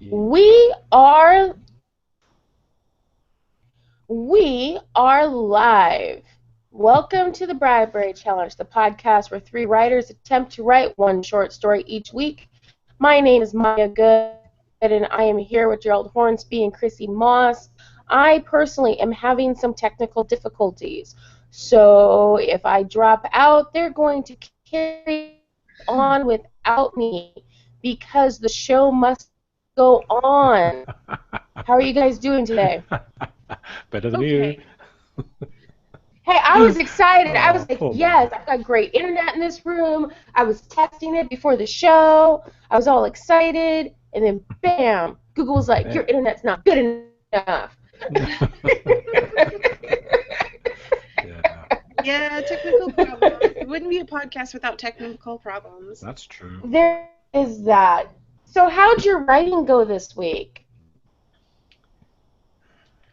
We are live. Welcome to the Bradbury Challenge, the podcast where three writers attempt to write one short story each week. My name is Maya Good, and I am here with Gerald Hornsby and Chrissy Moss. I personally am having some technical difficulties, so if I drop out, they're going to carry on without me because the show must go on. How are you guys doing today? Better than you. Hey, I was excited. I was like, poor yes, Maya. I've got great internet in this room. I was testing it before the show. I was all excited. And then, bam, Google was like, your internet's not good enough. Yeah, technical problems. It wouldn't be a podcast without technical problems. That's true. There is that. So how'd your writing go this week?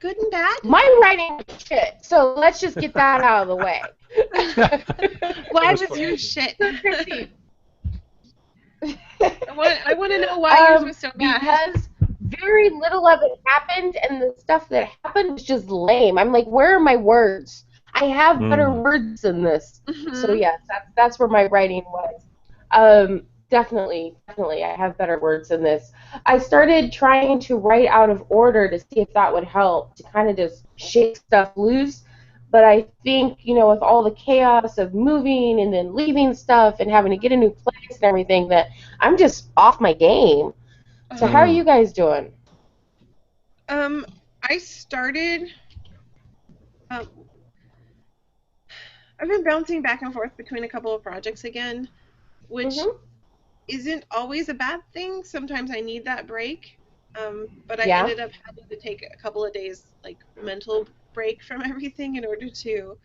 Good and bad? My writing is shit, so let's just get that out of the way. Why was your shit? Chrissy. I want to know why yours was so bad. Because very little of it happened, and the stuff that happened was just lame. I'm like, where are my words? I have better words than this. Mm-hmm. So yes, that's where my writing was. Definitely, I have better words than this. I started trying to write out of order to see if that would help, to kind of just shake stuff loose. But I think, with all the chaos of moving and then leaving stuff and having to get a new place and everything, that I'm just off my game. So how are you guys doing? I started... I've been bouncing back and forth between a couple of projects again, which isn't always a bad thing. Sometimes I need that break. But I ended up having to take a couple of days, mental break from everything in order to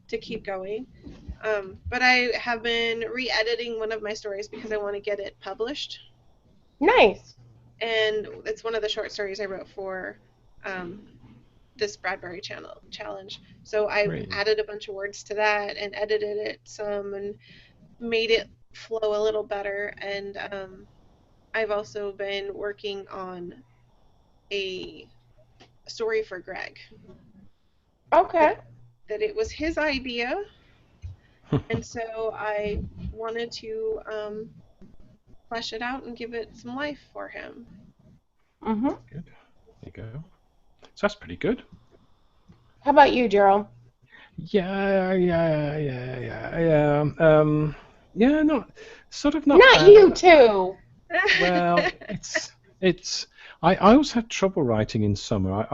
keep going. But I have been re-editing one of my stories because I want to get it published. Nice. And it's one of the short stories I wrote for this Bradbury challenge. So I added a bunch of words to that and edited it some and made it flow a little better. And I've also been working on a story for Greg. Okay. That it was his idea, and so I wanted to flesh it out and give it some life for him. Good. There you go. So that's pretty good. How about you, Gerald? Yeah. Not Not you too. Well, it's. I always had trouble writing in summer.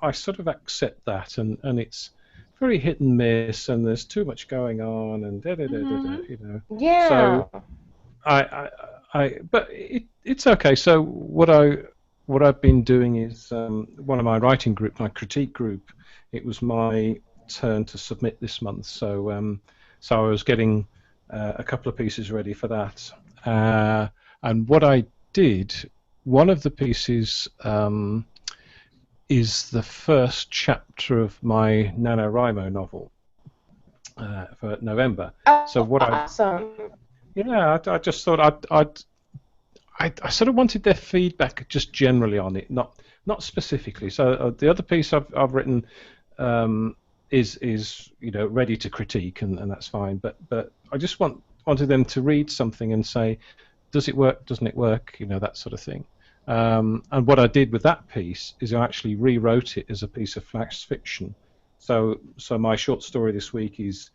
I sort of accept that, and it's very hit and miss, and there's too much going on, and Yeah. So but it's okay. So what I've been doing is one of my writing group, my critique group. It was my turn to submit this month, so I was getting a couple of pieces ready for that. And what I did, one of the pieces is the first chapter of my NaNoWriMo novel for November. Oh, so what awesome. I just thought I sort of wanted their feedback just generally on it, not specifically. So the other piece I've written is ready to critique, and that's fine. But I just wanted them to read something and say, does it work? Doesn't it work? That sort of thing. And what I did with that piece is I actually rewrote it as a piece of flash fiction. So my short story this week is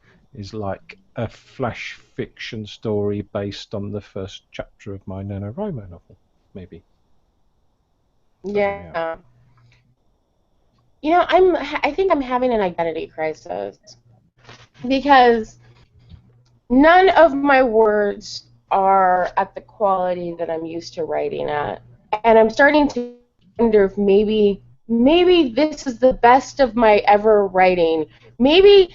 like a flash fiction story based on the first chapter of my NaNoWriMo novel, maybe. Yeah. I think I'm having an identity crisis because none of my words are at the quality that I'm used to writing at. And I'm starting to wonder if maybe this is the best of my ever writing. Maybe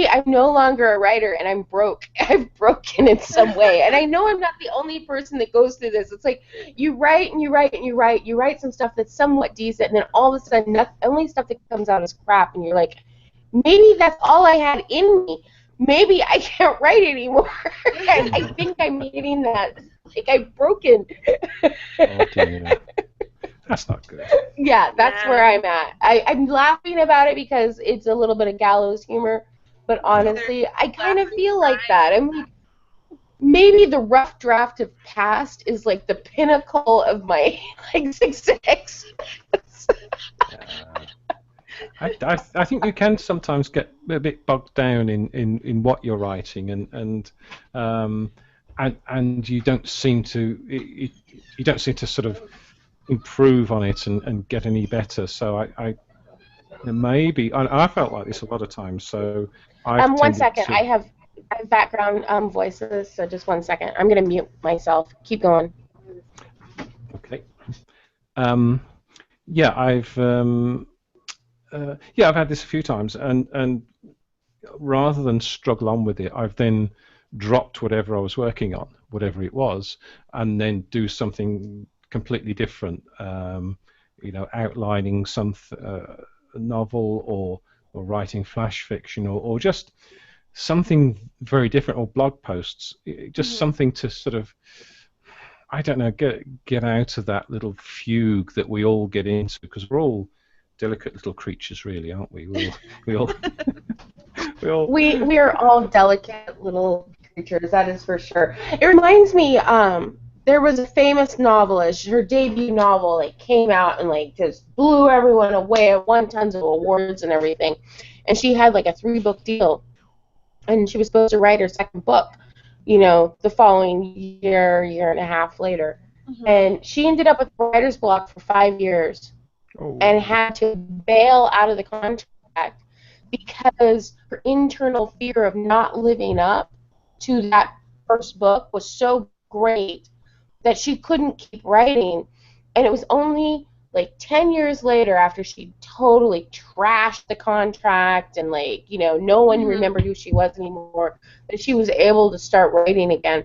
I'm no longer a writer and I'm broke. I've broken in some way. And I know I'm not the only person that goes through this. It's like you write and you write and you write. You write some stuff that's somewhat decent, and then all of a sudden, the only stuff that comes out is crap. And you're like, maybe that's all I had in me. Maybe I can't write anymore. I think I'm hitting that. Like I've broken. Oh dear. That's not good. Yeah, that's where I'm at. I'm laughing about it because it's a little bit of gallows humor, but honestly, I kind of feel like that. I'm like, maybe the rough draft of past is like the pinnacle of my like success. I think you can sometimes get a bit bogged down in what you're writing, and you don't seem to you don't seem to sort of improve on it and get any better. So maybe I felt like this a lot of times. So I've One tended second, to. I have background voices, so just 1 second. I'm gonna mute myself. Keep going. Okay. Yeah, I've had this a few times, and rather than struggle on with it, I've then dropped whatever I was working on, whatever it was, and then do something completely different. Outlining some novel or writing flash fiction or just something very different, or blog posts, just something to sort of, I don't know, get out of that little fugue that we all get into, because we're all delicate little creatures, really, aren't we? We all we are all delicate little creatures, that is for sure. It reminds me, there was a famous novelist, her debut novel like came out and like just blew everyone away. It won tons of awards and everything. And she had like a 3-book deal. And she was supposed to write her second book, the following year and a half later. And she ended up with writer's block for 5 years and had to bail out of the contract because her internal fear of not living up to that first book was so great that she couldn't keep writing. And it was only like 10 years later, after she totally trashed the contract and no one remembered who she was anymore, that she was able to start writing again.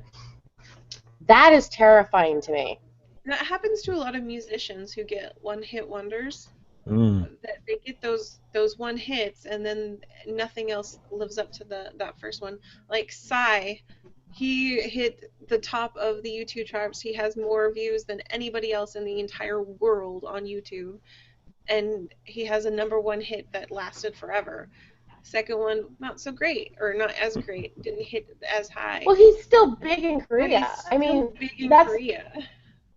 That is terrifying to me. That happens to a lot of musicians who get one-hit wonders. That they get those one hits and then nothing else lives up to that first one. Like Psy, he hit the top of the YouTube charts. He has more views than anybody else in the entire world on YouTube, and he has a #1 hit that lasted forever. Second one, not so great, or not as great, didn't hit as high. Well, he's still big in Korea. Korea.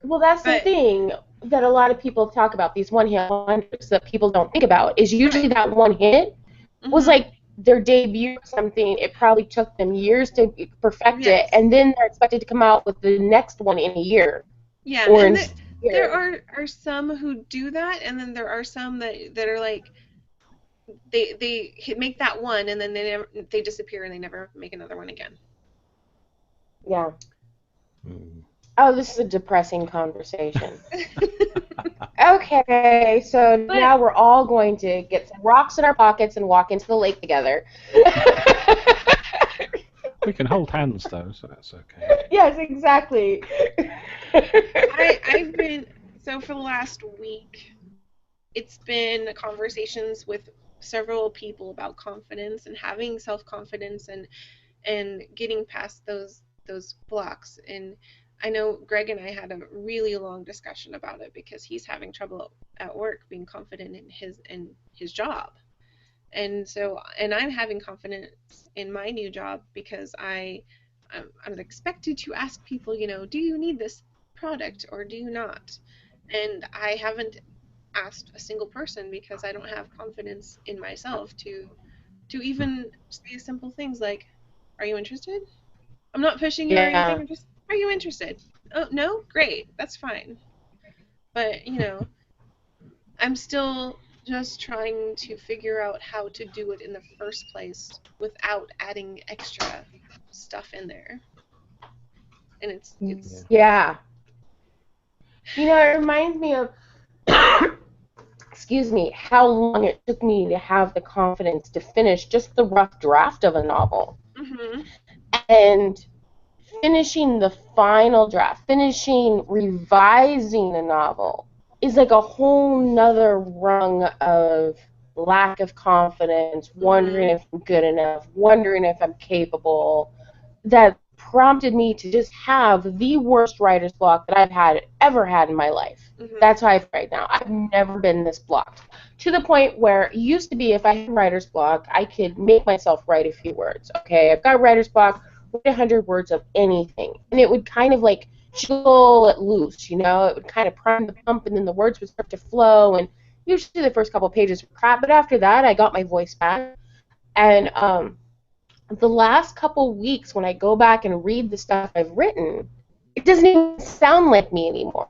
Well, that's the thing that a lot of people talk about, these one-hit wonders that people don't think about, is usually that one hit was like their debut or something. It probably took them years to perfect it, and then they're expected to come out with the next one in a year. Yeah, and there are some who do that, and then there are some that are like, they make that one, and then they disappear and they never make another one again. Yeah. Oh, this is a depressing conversation. Okay, so now we're all going to get some rocks in our pockets and walk into the lake together. We can hold hands, though, so that's okay. Yes, exactly. I've been, so for the last week, it's been conversations with several people about confidence and having self-confidence and getting past those blocks. And I know Greg and I had a really long discussion about it because he's having trouble at work being confident in his job. And I'm having confidence in my new job because I'm expected to ask people, do you need this product or do you not? And I haven't asked a single person because I don't have confidence in myself to even say simple things like, are you interested? I'm not pushing you or anything. I'm just, are you interested? Oh, no? Great. That's fine. But, I'm still just trying to figure out how to do it in the first place without adding extra stuff in there. And it's yeah. It reminds me of excuse me, how long it took me to have the confidence to finish just the rough draft of a novel. And finishing the final draft, revising a novel is like a whole nother rung of lack of confidence, wondering if I'm good enough, wondering if I'm capable. That prompted me to just have the worst writer's block that I've ever had in my life. Mm-hmm. That's how I feel right now. I've never been this blocked. To the point where it used to be if I had writer's block, I could make myself write a few words. Okay, I've got writer's block, write 100 words of anything. And it would kind of like jiggle it loose, you know? It would kind of prime the pump, and then the words would start to flow. And usually the first couple pages were crap, but after that, I got my voice back. And the last couple weeks, when I go back and read the stuff I've written, it doesn't even sound like me anymore.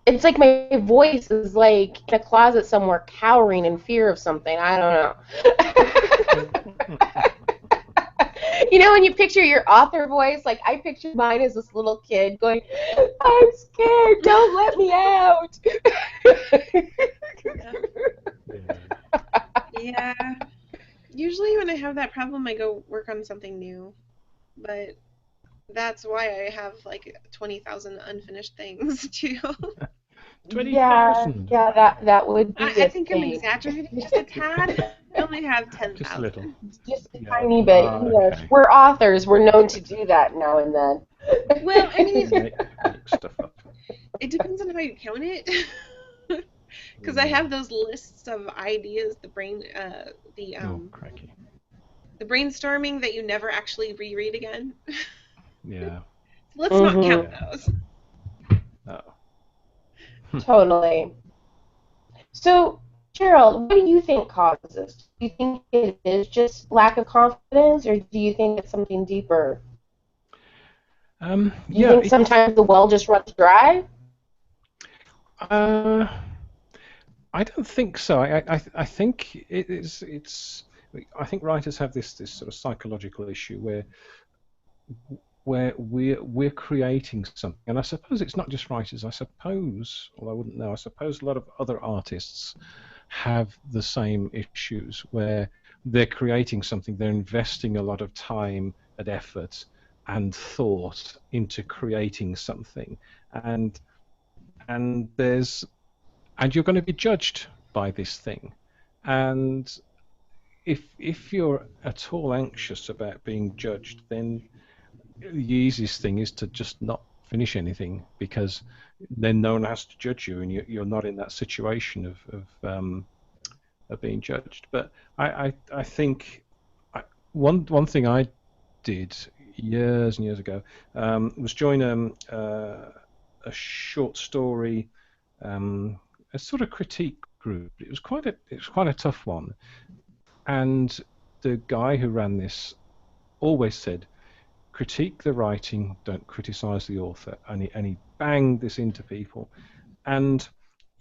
It's like my voice is like in a closet somewhere cowering in fear of something. I don't know. You know, when you picture your author voice, like I picture mine as this little kid going, I'm scared, don't let me out. Yeah. Usually when I have that problem, I go work on something new. But that's why I have like 20,000 unfinished things too. 20,000. Yeah, that would be I a think thing. I'm exaggerating just a tad. I only have 10,000. Just a little. Just a Yeah. tiny bit. You know, Okay. we're authors. We're known to do that now and then. Well, I mean, Make stuff up. it depends on how you count it. Because I have those lists of ideas, the Crikey. the brainstorming that you never actually reread again. Yeah. Let's not count those. Oh. Totally. So, Gerald, what do you think causes this? Do you think it is just lack of confidence, or do you think it's something deeper? Do you think sometimes the well just runs dry? I don't think so. I think it's. I think writers have this sort of psychological issue where we're creating something, and I suppose it's not just writers. I suppose, although I wouldn't know, I suppose a lot of other artists have the same issues where they're creating something, they're investing a lot of time and effort and thought into creating something, and you're going to be judged by this thing, and if you're at all anxious about being judged, then the easiest thing is to just not finish anything, because then no one has to judge you, and you're not in that situation of being judged. But I think one thing I did years and years ago was join a short story, a sort of critique group. It was quite a tough one, and the guy who ran this always said, critique the writing, don't criticize the author, and he banged this into people. And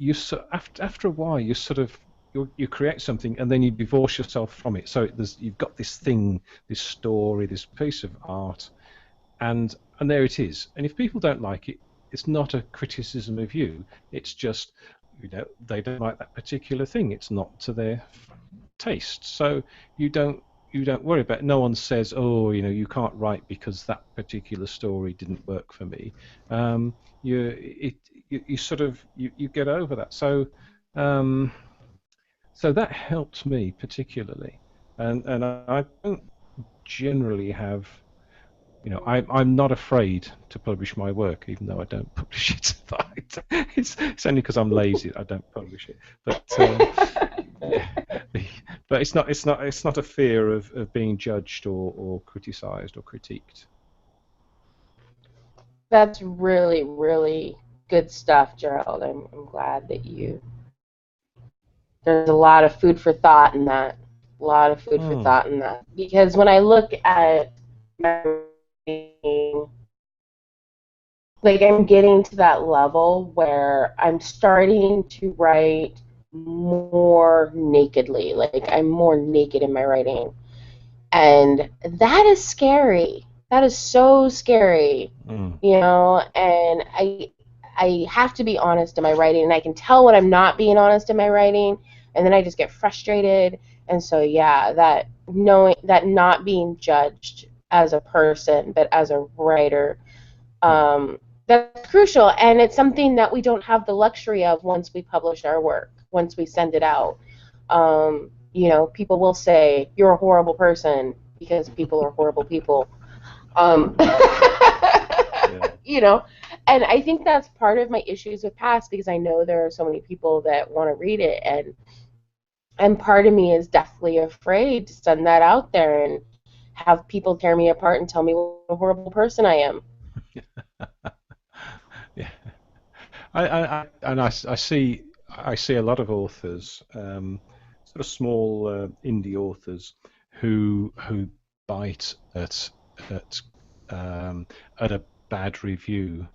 after a while, you create something, and then you divorce yourself from it. So you've got this thing, this story, this piece of art, and there it is. And if people don't like it, it's not a criticism of you. It's just, they don't like that particular thing. It's not to their taste. So you don't worry about it. No one says, oh, you can't write because that particular story didn't work for me. You get over that. So so that helped me particularly, and I don't generally have. I'm not afraid to publish my work, even though I don't publish it. It's only because I'm lazy I don't publish it. But yeah, but it's not a fear of being judged or criticised or critiqued. That's really, really good stuff, Gerald. I'm glad that there's a lot of food for thought in that. A lot of food for thought in that. Because when I look at my writing, like I'm getting to that level where I'm starting to write more nakedly. Like I'm more naked in my writing. And that is scary. That is so scary. And I have to be honest in my writing, and I can tell when I'm not being honest in my writing, and then I just get frustrated. And so yeah, that not being judged as a person, but as a writer, that's crucial, and it's something that we don't have the luxury of once we publish our work, once we send it out. People will say, you're a horrible person, because people are horrible people. Yeah. You know, and I think that's part of my issues with past, because I know there are so many people that want to read it, and part of me is deathly afraid to send that out there and have people tear me apart and tell me what a horrible person I am. Yeah. I see a lot of authors, sort of small indie authors, who bite at at a bad review,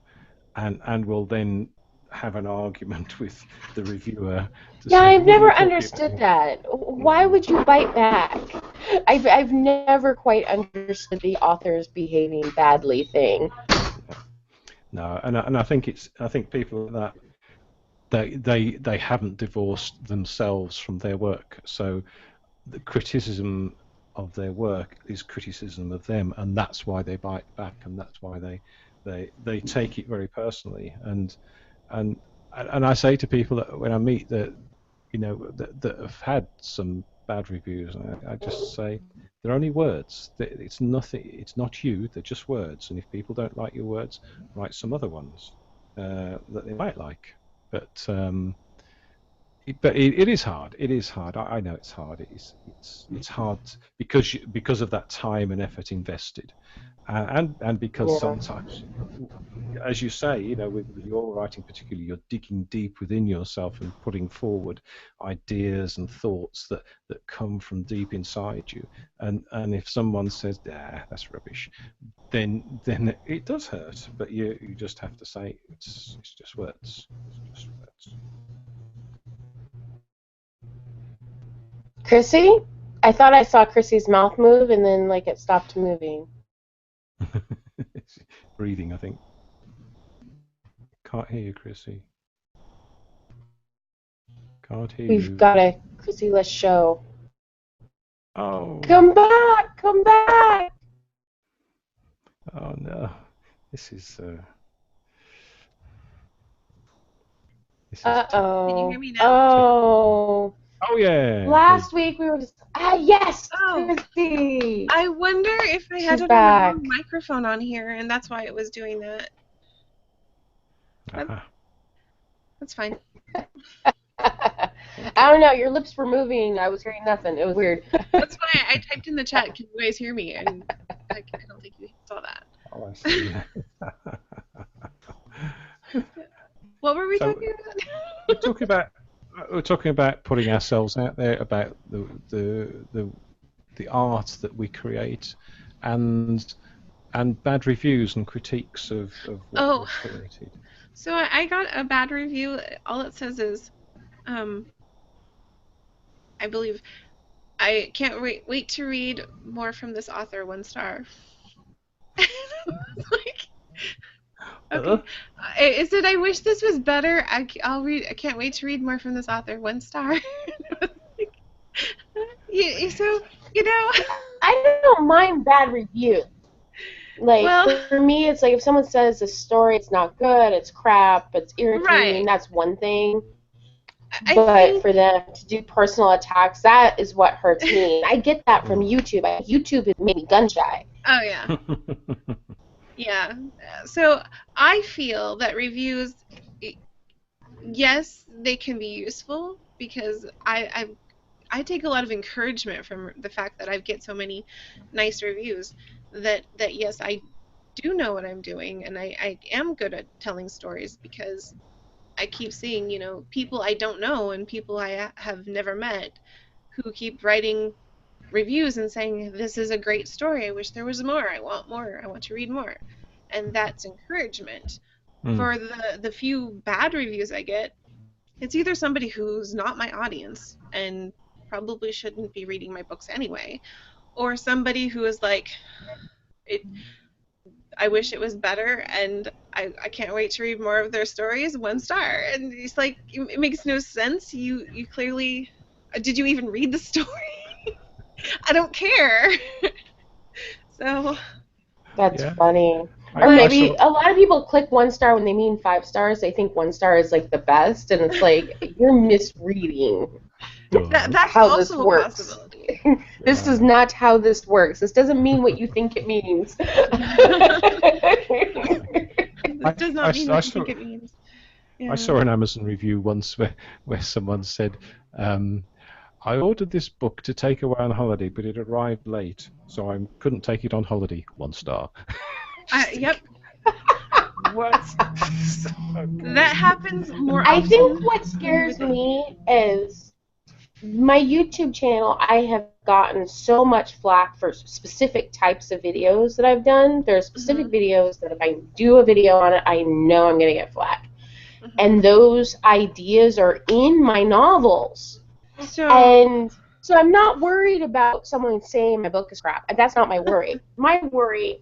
and will then have an argument with the reviewer to Yeah, say, I've "What are you never talking understood about?" that. Why Mm, would you bite back? I've never quite understood the author's behaving badly thing. no, and I think people like that, they haven't divorced themselves from their work, so the criticism of their work is criticism of them, and that's why they bite back, and that's why they take it very personally. And and I say to people that when I meet that, that have had some bad reviews, I just say they're only words. It's nothing. It's not you. They're just words. And if people don't like your words, write some other ones that they might like. But it is hard. It is hard. I know it's hard. It's hard because of that time and effort invested, and because Yeah. sometimes, as you say, with your writing particularly, you're digging deep within yourself and putting forward ideas and thoughts that come from deep inside you. And if someone says, "Ah, that's rubbish," then it does hurt. But you just have to say it's just words. It's just words. Chrissy? I thought I saw Chrissy's mouth move and then like it stopped moving. Breathing, I think. Can't hear you, Chrissy. Can't hear We've you. got a Chrissy-less show. Oh, Come back! Come back! oh no. This is uh, this is Can you Uh-oh. hear me now? Oh. Oh yeah. Hey. Last week we were just, yes, Oh, Chrissy! I wonder if I had She's it on the wrong back. microphone on here, and that's why it was doing that. That, Aha. that's fine. I Okay. don't know, your lips were moving. I was hearing nothing. It was weird. That's why I typed in the chat. Can you guys hear me? And I don't think you saw that. Oh, I see. What were we So talking we're about? talking about we're talking about putting ourselves out there, about the art that we create, and bad reviews and critiques of what Oh, we've created. so I got a bad review. All it says is, um, I believe I can't wait to read more from this author. 1 star. Like, Uh, okay. It said, I wish this was better. I'll read. I can't wait to read more from this author. 1 star. So, you know, I don't mind bad reviews. Like, well, for me, it's like if someone says a story, it's not good, it's crap, it's irritating, right. that's one thing. I But think, for them to do personal attacks, that is what hurts me. I get that from YouTube. YouTube has made me gun shy. oh, yeah. Yeah. So I feel that reviews, yes, they can be useful because I take a lot of encouragement from the fact that I get so many nice reviews that yes, I do know what I'm doing and I am good at telling stories because I keep seeing, people I don't know and people I have never met who keep writing reviews and saying, this is a great story. I wish there was more. I want more. I want to read more. And that's encouragement. Mm. For the few bad reviews I get, it's either somebody who's not my audience and probably shouldn't be reading my books anyway, or somebody who is like, it, I wish it was better and I can't wait to read more of their stories. 1 star. And it's like, it makes no sense. You clearly, did you even read the story? I don't care. So, That's Yeah. funny. Or I but maybe saw. a lot of people click 1 star when they mean 5 stars. They think 1 star is like the best, and it's like you're misreading Duh. that's how this also a works. possibility. This is not how this works. This doesn't mean what you think it means. It does not mean what you think it means. Yeah. I saw an Amazon review once where someone said, I ordered this book to take away on holiday, but it arrived late, so I couldn't take it on holiday. 1 star. Yep. What? That happens more I often. think what scares me is my YouTube channel. I have gotten so much flack for specific types of videos that I've done. There are specific videos that if I do a video on it, I know I'm going to get flack. And those ideas are in my novels. And so I'm not worried about someone saying my book is crap. That's not my worry. My worry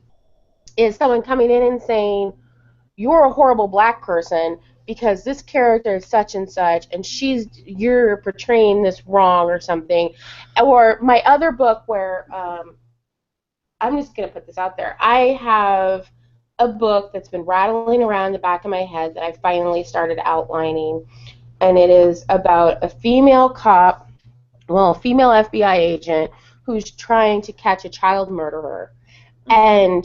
is someone coming in and saying, you're a horrible black person because this character is such and such, and you're portraying this wrong or something. Or my other book where, I'm just going to put this out there. I have a book that's been rattling around the back of my head that I finally started outlining, and it is about a female cop, a female FBI agent who's trying to catch a child murderer. And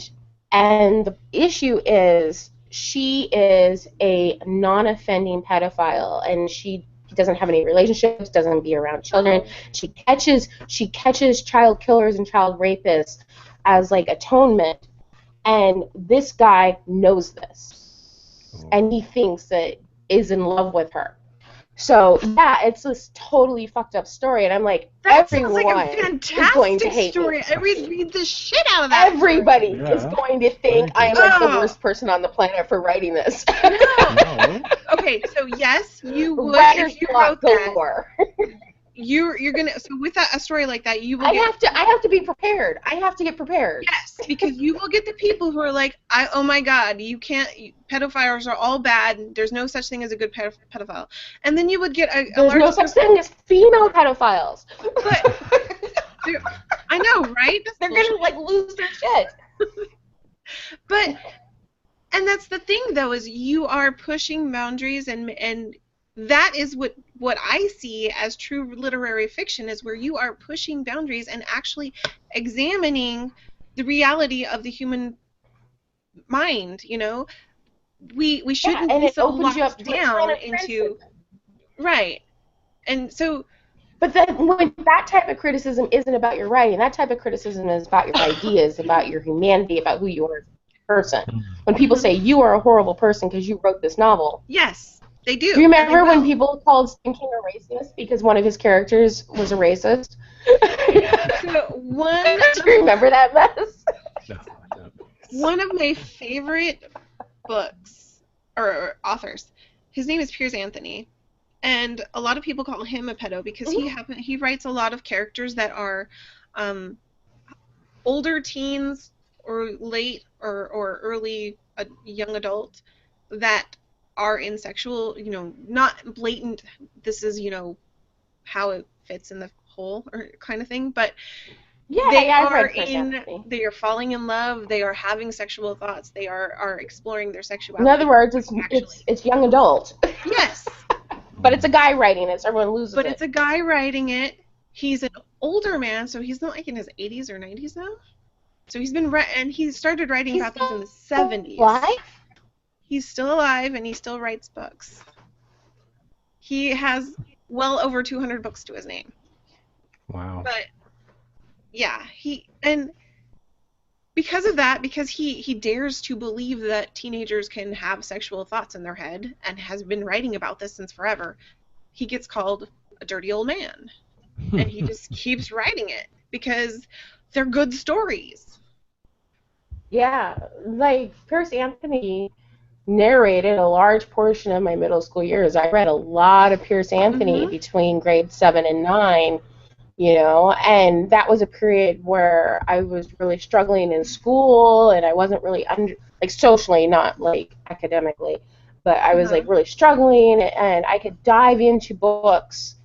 the issue is she is a non-offending pedophile, and she doesn't have any relationships, doesn't be around children. She catches child killers and child rapists as like atonement, and this guy knows this, and he thinks that is in love with her. So yeah, it's this totally fucked up story, and I'm like, everyone is going to hate me. I read the shit out of that. Everybody is going to think I am like the worst person on the planet for writing this. No. Okay, so yes, you would if you wrote that. You're gonna with a story like that you will. I have to be prepared. I have to get prepared. Yes, because you will get the people who are like, oh my God, you can't. Pedophiles are all bad. There's no such thing as a good pedophile. And then you would get there's no such thing as female pedophiles. But I know, right? They're gonna like lose their shit. But and that's the thing though, is you are pushing boundaries, and that is what I see as true literary fiction, is where you are pushing boundaries and actually examining the reality of the human mind. You know, we shouldn't be so locked down into right. And so, but then when that type of criticism isn't about your writing, that type of criticism is about your ideas, about your humanity, about who you are as a person. When people say you are a horrible person because you wrote this novel, yes. They do. Do you remember when people called Stephen King a racist because one of his characters was a racist? Do you remember that mess? No, I don't. One of my favorite books, or authors, his name is Piers Anthony, and a lot of people call him a pedo because he writes a lot of characters that are older teens or late or early young adult that are in sexual, not blatant, this is, how it fits in the whole or kind of thing, but they are falling in love, they are having sexual thoughts, they are exploring their sexuality. In other words, it's young adult. Yes. But it's a guy writing it, so everyone loses it. But it's a guy writing it. He's an older man, so he's not like in his 80s or 90s now. So he's been and he started writing about this in the 70s. Alive? He's still alive, and he still writes books. He has well over 200 books to his name. Wow. But yeah, because of that, because he dares to believe that teenagers can have sexual thoughts in their head and has been writing about this since forever, he gets called a dirty old man. And he just keeps writing it because they're good stories. Yeah, like Piers Anthony narrated a large portion of my middle school years. I read a lot of Piers Anthony between grade 7 and 9, and that was a period where I was really struggling in school, and I wasn't really socially, not like academically, but I was like really struggling, and I could dive into books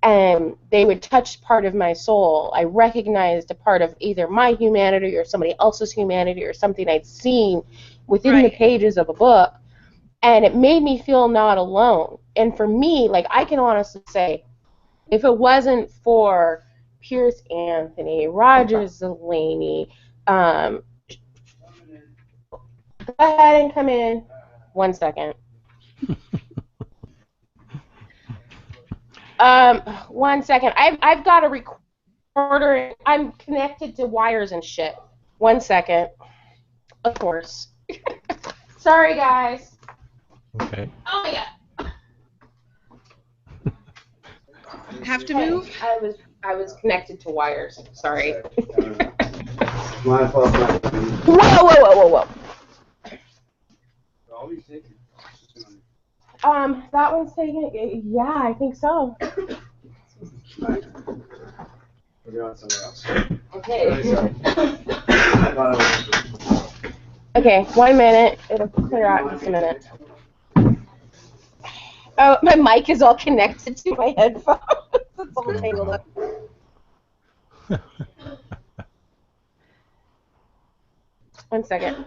and they would touch part of my soul. I recognized a part of either my humanity or somebody else's humanity or something I'd seen within the pages of a book, and it made me feel not alone. And for me, like, I can honestly say, if it wasn't for Pierce Anthony, Roger Zelany. Go ahead and come in. 1 second. 1 second. I've got a recorder. I'm connected to wires and shit. 1 second. Of course. Sorry, guys. Okay. Oh yeah. Have to move? I was connected to wires. Sorry. My fault. Whoa. That one's taking. Yeah, I think so. We're on somewhere else. Okay. Okay, 1 minute. It'll clear out in just a minute. Oh, my mic is all connected to my headphones. It's all tangled up. 1 second.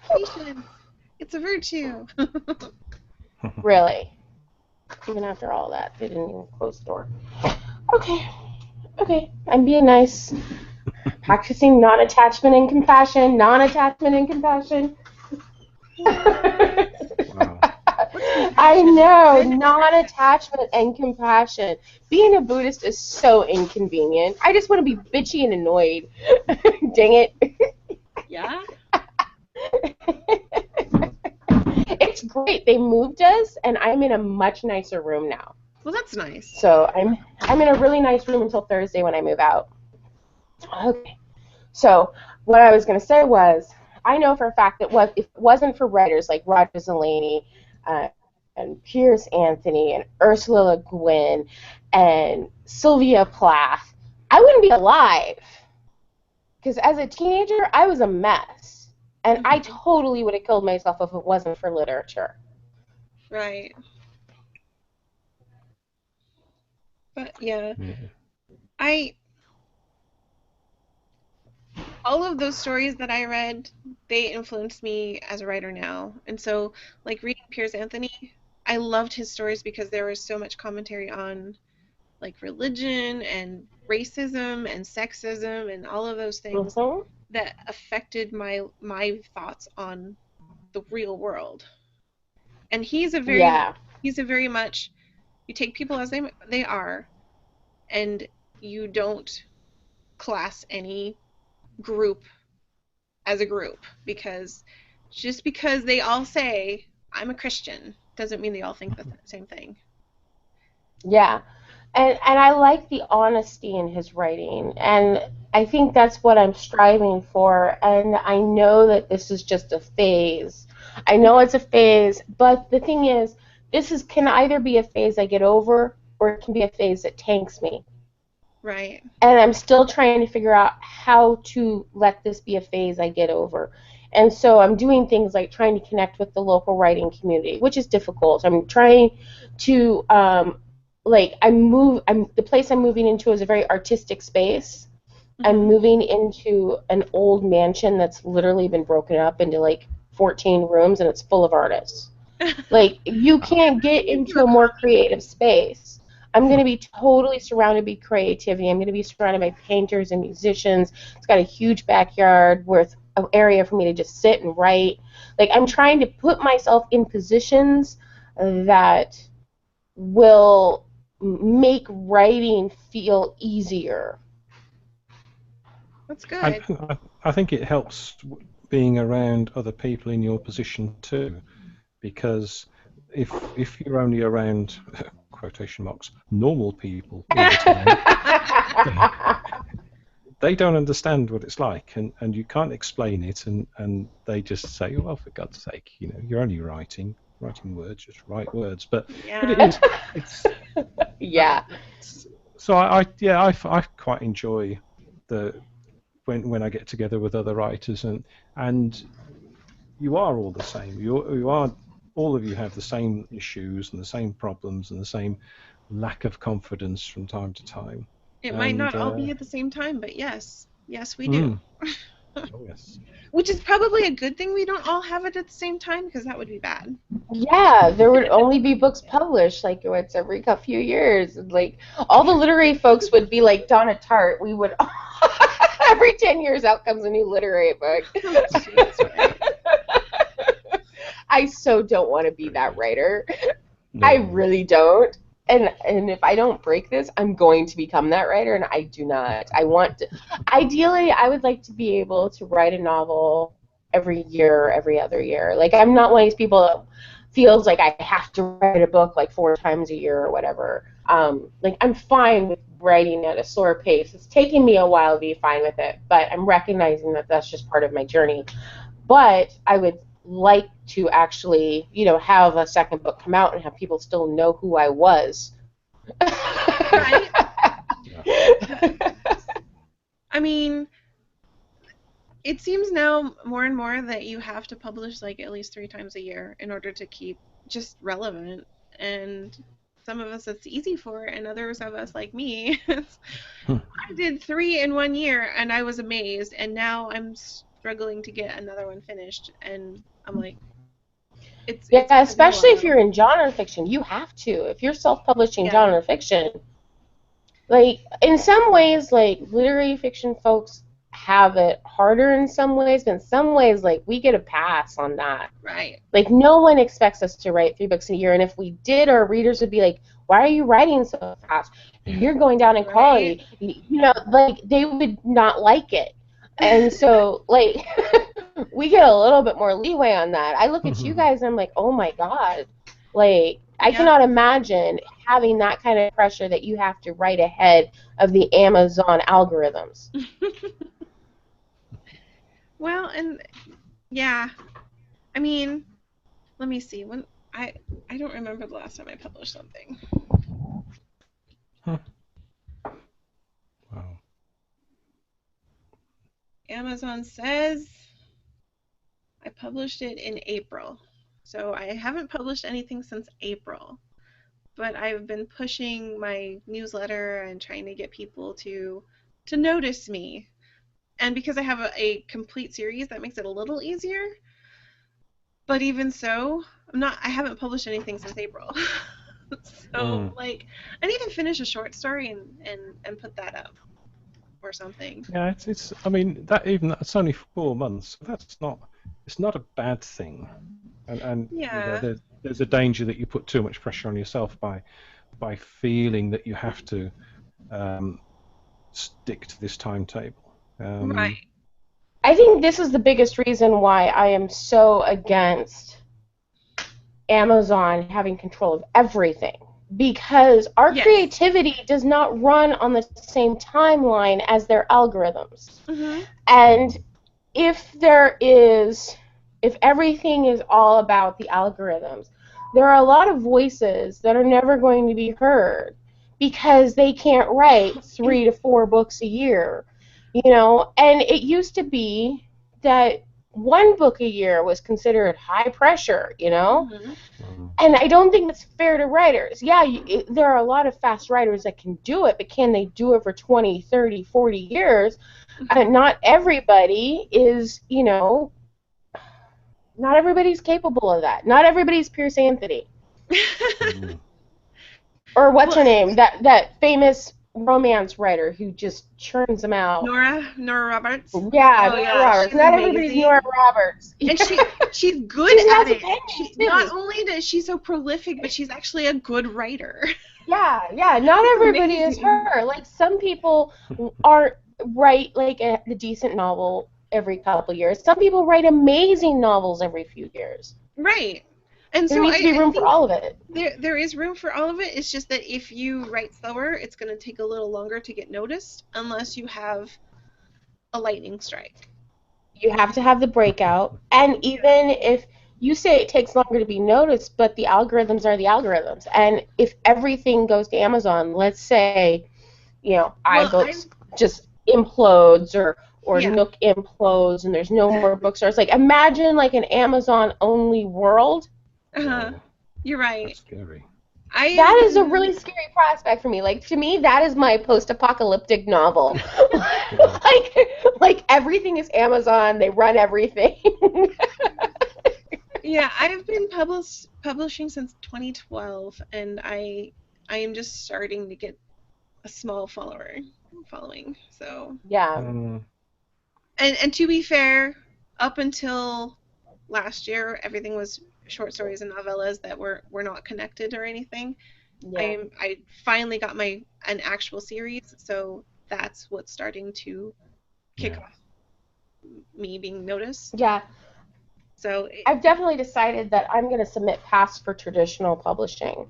Patience. It's a virtue. Really? Even after all that, they didn't even close the door. Okay. I'm being nice. Practicing non-attachment and compassion. Non-attachment and compassion. Wow. I know, non-attachment and compassion. Being a Buddhist is so inconvenient. I just want to be bitchy and annoyed. Dang it. Yeah? It's great. They moved us, and I'm in a much nicer room now. Well, that's nice. So I'm in a really nice room until Thursday when I move out. Okay. So what I was going to say was, I know for a fact that if it wasn't for writers like Roger Zelany and Pierce Anthony and Ursula Le Guin and Sylvia Plath, I wouldn't be alive. Because as a teenager, I was a mess. And I totally would have killed myself if it wasn't for literature. Right. But yeah. All of those stories that I read, they influenced me as a writer now. And so, like reading Piers Anthony, I loved his stories because there was so much commentary on like religion and racism and sexism and all of those things that affected my thoughts on the real world. And he's a very much, you take people as they are, and you don't class any group as a group, because just because they all say I'm a Christian doesn't mean they all think the same thing. Yeah. And I like the honesty in his writing, and I think that's what I'm striving for, and I know that this is just a phase. I know it's a phase, but the thing is, can either be a phase I get over, or it can be a phase that tanks me. Right. And I'm still trying to figure out how to let this be a phase I get over. And so I'm doing things like trying to connect with the local writing community, which is difficult. I'm trying to the place I'm moving into is a very artistic space. Mm-hmm. I'm moving into an old mansion that's literally been broken up into like 14 rooms, and it's full of artists. Like, you can't get into a more creative space. I'm going to be totally surrounded by creativity. I'm going to be surrounded by painters and musicians. It's got a huge backyard with an area for me to just sit and write. Like, I'm trying to put myself in positions that will make writing feel easier. That's good. I think it helps being around other people in your position too, because if you're only around quotation marks normal people all the time, they don't understand what it's like, and you can't explain it, and they just say, well, for God's sake, you're only writing words, just write words. But it is. It's yeah. So I quite enjoy when I get together with other writers, and you are all the same. You are, all of you have the same issues and the same problems and the same lack of confidence from time to time. It might not all be at the same time, but yes, we do. Oh, yes. Which is probably a good thing we don't all have it at the same time, because that would be bad. Yeah, there would only be books published like once every few years. And, like all the literary folks would be like Donna Tartt. We would every 10 years out comes a new literary book. I so don't want to be that writer. No. I really don't. And if I don't break this, I'm going to become that writer, and I do not. I want to. Ideally, I would like to be able to write a novel every year, every other year. Like, I'm not one of these people that feels like I have to write a book like 4 times a year or whatever. Like, I'm fine with writing at a slower pace. It's taking me a while to be fine with it, but I'm recognizing that that's just part of my journey. But I would like to actually, have a second book come out and have people still know who I was. Right? I mean, it seems now more and more that you have to publish like at least 3 times a year in order to keep just relevant. And some of us it's easy for, and others of us like me, I did 3 in 1 year and I was amazed, and now I'm struggling to get another one finished, and I'm like, it's especially if you're in genre fiction, you have to. If you're self-publishing genre fiction, like in some ways, like literary fiction folks have it harder in some ways, but in some ways, like we get a pass on that. Right. Like no one expects us to write 3 books a year, and if we did, our readers would be like, "Why are you writing so fast? You're going down in quality." Like they would not like it, and so like we get a little bit more leeway on that. I look at you guys and I'm like, oh my God. Like, I cannot imagine having that kind of pressure that you have to write ahead of the Amazon algorithms. Well, and yeah. I mean, let me see. When I don't remember the last time I published something. Huh. Wow. Amazon says I published it in April. So I haven't published anything since April. But I've been pushing my newsletter and trying to get people to notice me. And because I have a complete series, that makes it a little easier. But even so, I haven't published anything since April. So like I need to finish a short story and put that up or something. Yeah, it's I mean that's only 4 months. It's not a bad thing. And there's a danger that you put too much pressure on yourself by feeling that you have to stick to this timetable. Right. I think this is the biggest reason why I am so against Amazon having control of everything, because our creativity does not run on the same timeline as their algorithms. And if everything is all about the algorithms, there are a lot of voices that are never going to be heard because they can't write 3 to 4 books a year, and it used to be that 1 book a year was considered high pressure, and I don't think that's fair to writers. There are a lot of fast writers that can do it, but can they do it for 20, 30, 40 years? Not everybody is, not everybody's capable of that. Not everybody's Pierce Anthony. Or what's her name? That famous romance writer who just churns them out. Nora Roberts. Yeah, Nora Roberts. Not everybody's Nora Roberts. And she's good at it. Not only is she so prolific, but she's actually a good writer. Yeah. Not everybody is her. Like some people write like a decent novel every couple years. Some people write amazing novels every few years. Right. And there needs to be room for all of it. There is room for all of it. It's just that if you write slower, it's going to take a little longer to get noticed unless you have a lightning strike. You have to have the breakout. And even if you say it takes longer to be noticed, but the algorithms are the algorithms. And if everything goes to Amazon, let's say, iBooks just implodes or Nook implodes and there's no more bookstores. Like imagine like an Amazon-only world. You're right. That's scary. That is a really scary prospect for me. Like, to me, that is my post-apocalyptic novel. like everything is Amazon. They run everything. Yeah, I've been publishing since 2012, and I am just starting to get a small following. So Yeah. and to be fair, up until last year, everything was short stories and novellas that were not connected or anything. Yeah. I finally got an actual series, so that's what's starting to kick off me being noticed. Yeah. So I've definitely decided that I'm going to submit past for traditional publishing.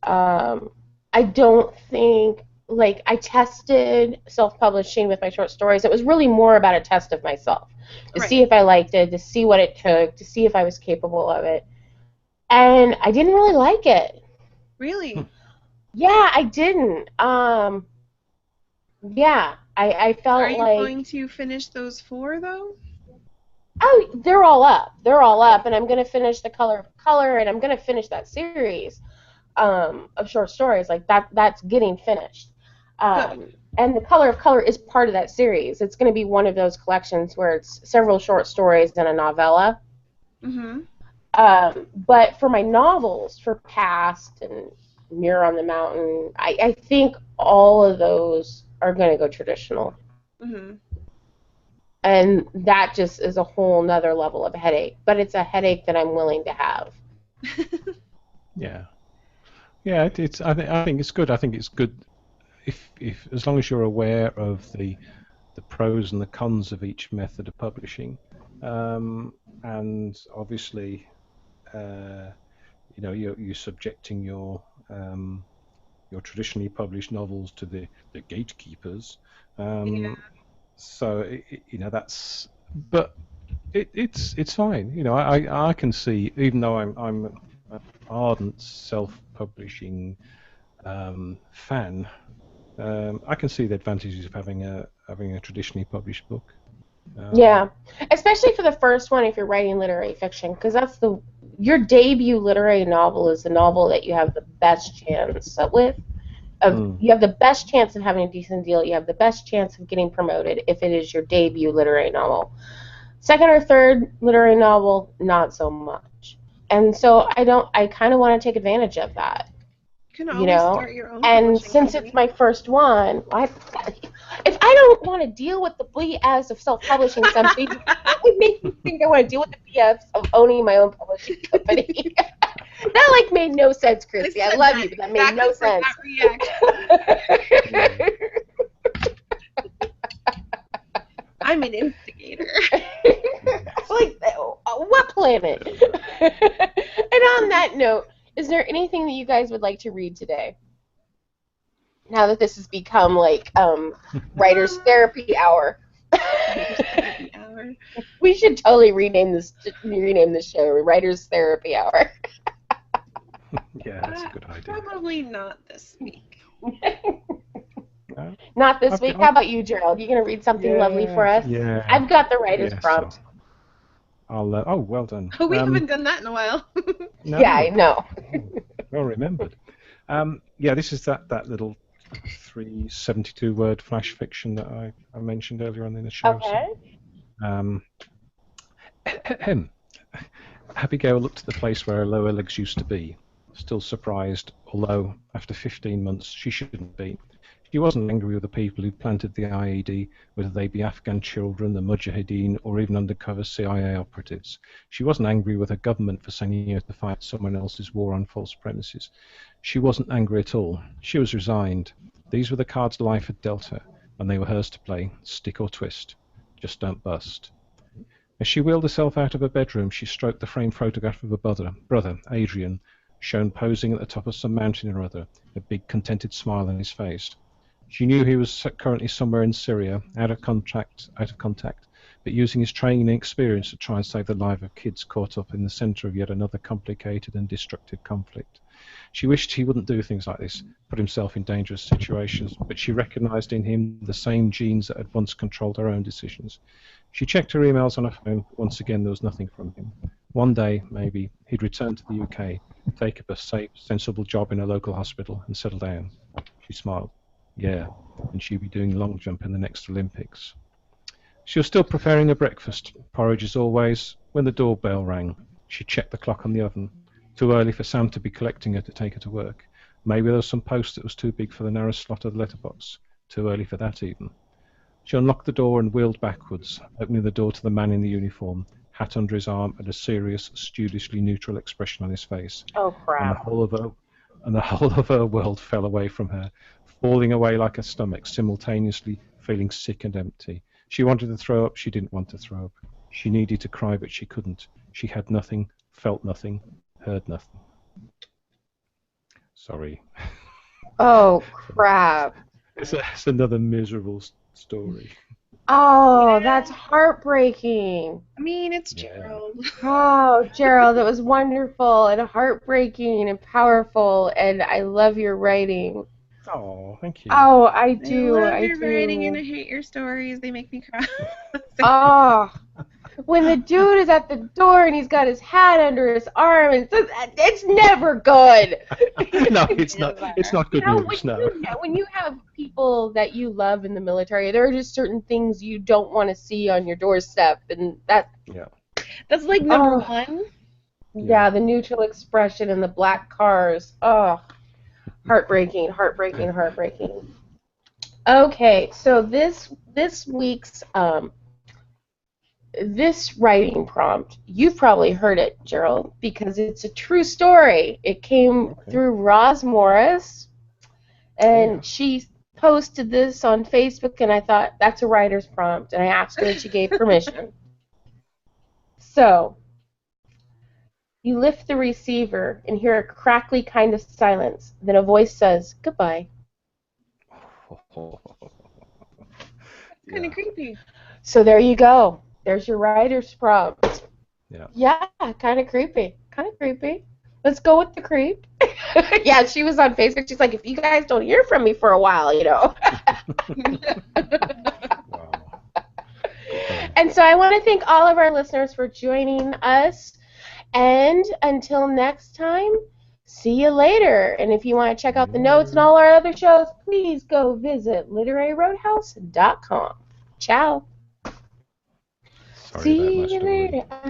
I don't think, like, I tested self-publishing with my short stories. It was really more about a test of myself, to see if I liked it, to see what it took, to see if I was capable of it. And I didn't really like it. Really? Yeah, I didn't. Yeah, I felt Are you like... going to finish those 4, though? Oh, they're all up. They're all up, and I'm going to finish The Color of Color, and I'm going to finish that series of short stories. Like, that's getting finished. And The Color of Color is part of that series. It's going to be one of those collections where it's several short stories and a novella. Mm-hmm. But for my novels, for Past and Mirror on the Mountain, I think all of those are going to go traditional. Mm-hmm. And that just is a whole nother level of headache. But it's a headache that I'm willing to have. Yeah. Yeah, I think it's good. I think it's good if as long as you're aware of the pros and the cons of each method of publishing, and obviously, you're subjecting your traditionally published novels to the gatekeepers. Yeah. So that's, but it's fine. I can see, even though I'm an ardent self-publishing fan, I can see the advantages of having a traditionally published book. Yeah, especially for the first one if you're writing literary fiction, because your debut literary novel is the novel that you have the best chance with. You have the best chance of having a decent deal. You have the best chance of getting promoted if it is your debut literary novel. Second or third literary novel, not so much. And so I kind of want to take advantage of that. You can always start your own and publishing since company. It's my first one, if I don't want to deal with the BS of self-publishing something, that would make me think I want to deal with the BS of owning my own publishing company. That made no sense, Chrissy. I love you, but that made no sense. I'm an instigator. What planet? And on that note, is there anything that you guys would like to read today? Now that this has become writer's therapy hour. We should totally rename this show Writer's Therapy Hour. Yeah, that's a good idea. Probably not this week. Not this week. How about you, Gerald? You gonna read something lovely for us? Yeah. I've got the writer's prompt. Oh, well done. We haven't done that in a while. No. Yeah, I know. Well remembered. This is that little 372-word flash fiction that I mentioned earlier on in the show. Okay. So, Abigail looked at the place where her lower legs used to be, still surprised, although after 15 months she shouldn't be. She wasn't angry with the people who planted the IED, whether they be Afghan children, the Mujahideen, or even undercover CIA operatives. She wasn't angry with her government for sending her to fight someone else's war on false premises. She wasn't angry at all. She was resigned. These were the cards life had dealt her, and they were hers to play, stick or twist. Just don't bust. As she wheeled herself out of her bedroom, she stroked the framed photograph of her brother, Adrian, shown posing at the top of some mountain or other, a big contented smile on his face. She knew he was currently somewhere in Syria, out of contact, but using his training and experience to try and save the lives of kids caught up in the centre of yet another complicated and destructive conflict. She wished he wouldn't do things like this, put himself in dangerous situations, but she recognised in him the same genes that had once controlled her own decisions. She checked her emails on her phone. Once again, there was nothing from him. One day, maybe, he'd return to the UK, take up a safe, sensible job in a local hospital, and settle down. She smiled. Yeah, and she'd be doing long jump in the next Olympics. She was still preparing her breakfast, porridge as always, when the doorbell rang. She checked the clock on the oven. Too early for Sam to be collecting her to take her to work. Maybe there was some post that was too big for the narrow slot of the letterbox. Too early for that even. She unlocked the door and wheeled backwards, opening the door to the man in the uniform, hat under his arm and a serious, studiously neutral expression on his face. Oh, crap. And the whole of her world fell away from her, falling away like a stomach, simultaneously feeling sick and empty. She wanted to throw up, she didn't want to throw up. She needed to cry, but she couldn't. She had nothing, felt nothing, heard nothing. Sorry. Oh, crap. It's another miserable story. Oh, that's heartbreaking. I mean, it's Yeah. Gerald. Oh, Gerald, that was wonderful and heartbreaking and powerful, and I love your writing. Oh, thank you. Oh, I do. I love I your do. writing and I hate your stories. They make me cry. Oh, when the dude is at the door and he's got his hat under his arm, and it's never good. No, it's not. It's not good news. No. When you have people that you love in the military, there are just certain things you don't want to see on your doorstep, and that. Yeah. That's like number one. Yeah, the neutral expression and the black cars. Oh, heartbreaking, heartbreaking, heartbreaking. Okay, so this week's this writing prompt, you've probably heard it, Gerald, because it's a true story. It came through Roz Morris, and she posted this on Facebook, and I thought, that's a writer's prompt, and I asked her, and she gave permission. So, you lift the receiver and hear a crackly kind of silence. Then a voice says, goodbye. Kind of creepy. So there you go. There's your writer's prompt. Yeah. Yeah, kind of creepy. Kind of creepy. Let's go with the creep. Yeah, she was on Facebook. She's like, if you guys don't hear from me for a while, you know. Wow. And so I want to thank all of our listeners for joining us. And until next time, see you later. And if you want to check out the notes and all our other shows, please go visit literaryroadhouse.com. Ciao. Sorry See about my you story. later.